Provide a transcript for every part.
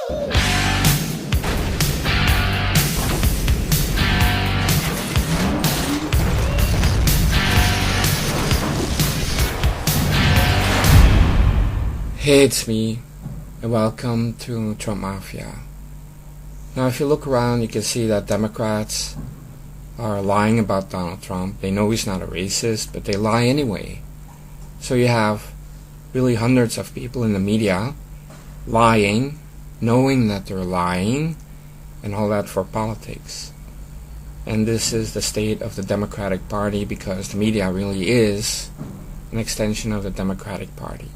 Hey, it's me, and welcome to Trump Mafia. Now, if you look around, you can see that Democrats are lying about Donald Trump. They know he's not a racist, but they lie anyway. So you have really hundreds of people in the media lying, knowing that they're lying, and all that for politics. And this is the state of the Democratic Party because the media really is an extension of the Democratic Party.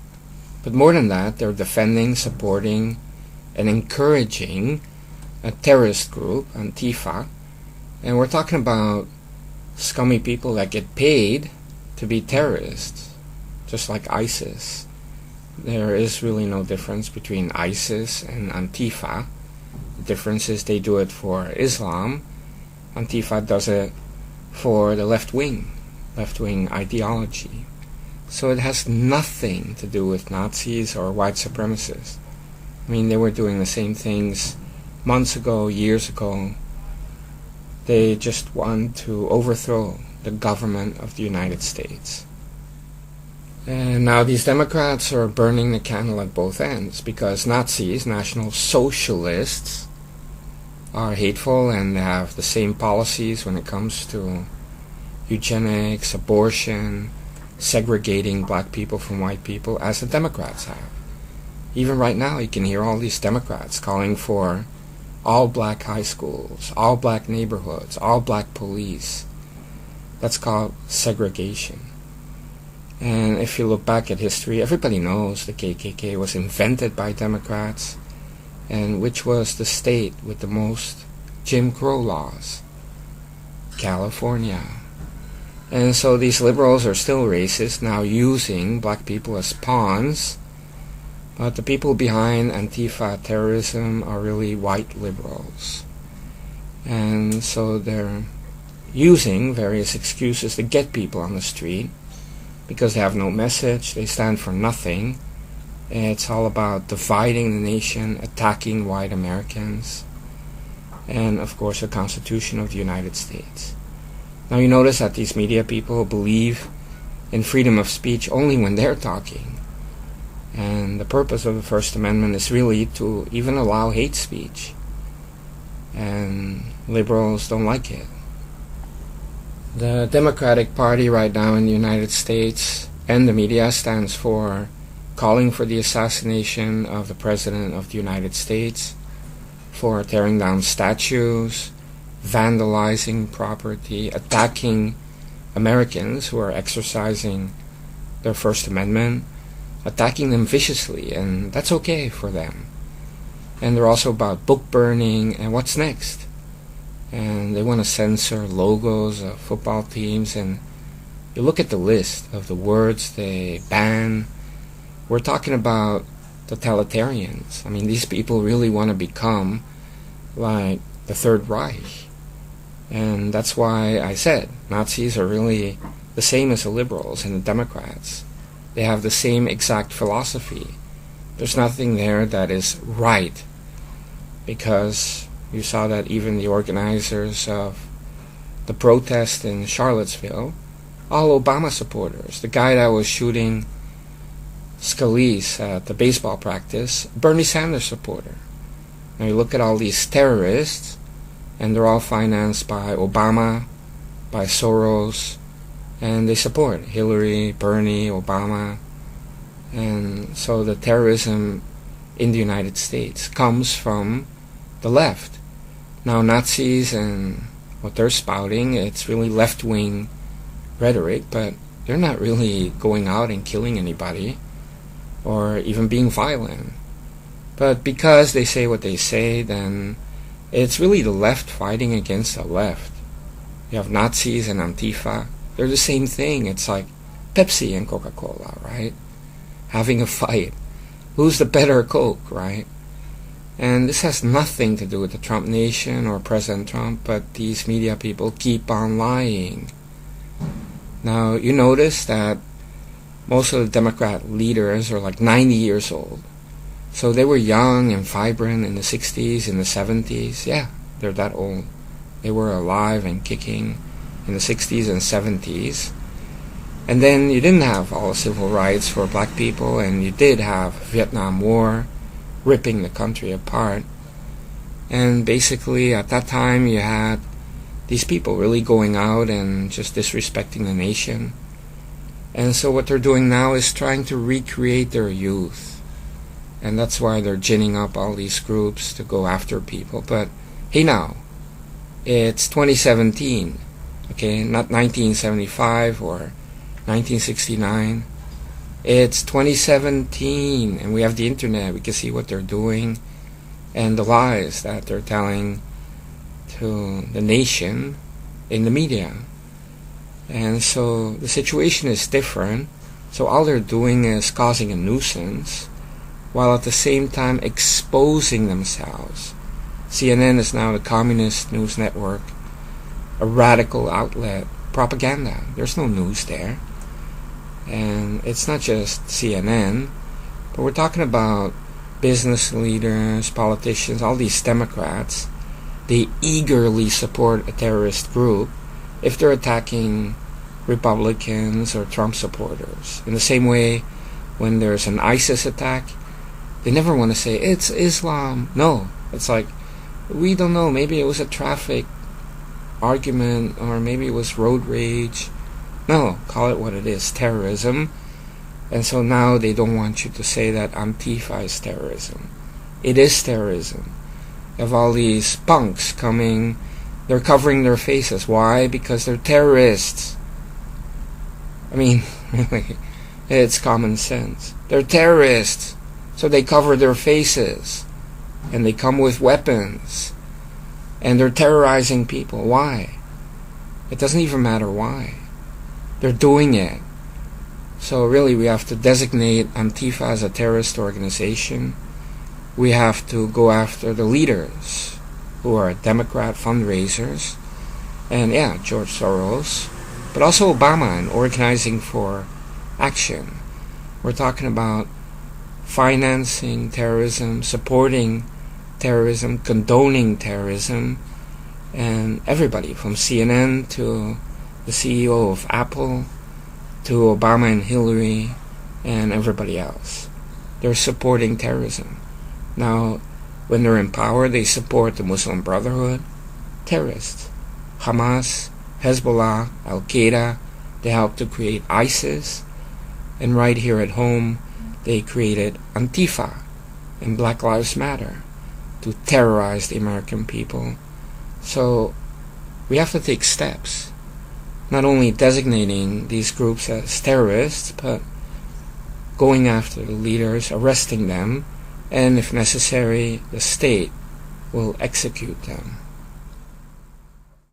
But more than that, they're defending, supporting, and encouraging a terrorist group, Antifa. And we're talking about scummy people that get paid to be terrorists, just like ISIS. There is really no difference between ISIS and Antifa. The difference is they do it for Islam. Antifa does it for the left-wing ideology. So it has nothing to do with Nazis or white supremacists. I mean, they were doing the same things months ago, years ago. They just want to overthrow the government of the United States. And now these Democrats are burning the candle at both ends because Nazis, National Socialists, are hateful and they have the same policies when it comes to eugenics, abortion, segregating black people from white people as the Democrats have. Even right now you can hear all these Democrats calling for all black high schools, all black neighborhoods, all black police. That's called segregation. And if you look back at history, everybody knows the KKK was invented by Democrats, and which was the state with the most Jim Crow laws? California. And so these liberals are still racist, now using black people as pawns. But the people behind Antifa terrorism are really white liberals. And so they're using various excuses to get people on the street because they have no message, they stand for nothing. It's all about dividing the nation, attacking white Americans, and of course the Constitution of the United States. Now you notice that these media people believe in freedom of speech only when they're talking. And the purpose of the First Amendment is really to even allow hate speech. And liberals don't like it. The Democratic Party right now in the United States and the media stands for calling for the assassination of the President of the United States, for tearing down statues, vandalizing property, attacking Americans who are exercising their First Amendment, attacking them viciously, and that's okay for them. And they're also about book burning and what's next. And they want to censor logos of football teams, and you look at the list of the words they ban. We're talking about totalitarians. I mean, these people really want to become like the Third Reich. And that's why I said Nazis are really the same as the liberals and the Democrats. They have the same exact philosophy. There's nothing there that is right, because you saw that even the organizers of the protest in Charlottesville, all Obama supporters. The guy that was shooting Scalise at the baseball practice, Bernie Sanders supporter. Now you look at all these terrorists, and they're all financed by Obama, by Soros, and they support Hillary, Bernie, Obama. And so the terrorism in the United States comes from the left. Now Nazis and what they're spouting, it's really left-wing rhetoric, but they're not really going out and killing anybody or even being violent. But because they say what they say, then it's really the left fighting against the left. You have Nazis and Antifa. They're the same thing. It's like Pepsi and Coca-Cola, right? Having a fight. Who's the better Coke, right? And this has nothing to do with the Trump nation or President Trump, but these media people keep on lying. Now, you notice that most of the Democrat leaders are like 90 years old. So they were young and vibrant in the 60s, in the 70s. Yeah, they're that old. They were alive and kicking in the 60s and 70s. And then you didn't have all the civil rights for black people, and you did have Vietnam War ripping the country apart. And basically at that time you had these people really going out and just disrespecting the nation. And so what they're doing now is trying to recreate their youth. And that's why they're ginning up all these groups to go after people. But hey, now, it's 2017, okay, not 1975 or 1969. It's 2017, and we have the internet. We can see what they're doing and the lies that they're telling to the nation in the media. And so the situation is different. So all they're doing is causing a nuisance while at the same time exposing themselves. CNN is now the communist news network, a radical outlet, propaganda. There's no news there. And it's not just CNN, but we're talking about business leaders, politicians, all these Democrats. They eagerly support a terrorist group if they're attacking Republicans or Trump supporters. In the same way, when there's an ISIS attack, they never want to say, it's Islam. No, it's like, we don't know, maybe it was a traffic argument, or maybe it was road rage. No, call it what it is, terrorism. And so now they don't want you to say that Antifa is terrorism. It is terrorism. You have all these punks coming, they're covering their faces. Why? Because they're terrorists. I mean, really, it's common sense. They're terrorists, so they cover their faces. And they come with weapons. And they're terrorizing people. Why? It doesn't even matter why. They're doing it. So really we have to designate Antifa as a terrorist organization. We have to go after the leaders who are Democrat fundraisers. And yeah, George Soros. But also Obama and Organizing for Action. We're talking about financing terrorism, supporting terrorism, condoning terrorism. And everybody from CNN to the CEO of Apple to Obama and Hillary and everybody else. They're supporting terrorism. Now, when they're in power, they support the Muslim Brotherhood, terrorists. Hamas, Hezbollah, Al-Qaeda, they helped to create ISIS. And right here at home, they created Antifa and Black Lives Matter to terrorize the American people. So, we have to take steps. Not only designating these groups as terrorists, but going after the leaders, arresting them, and if necessary, the state will execute them.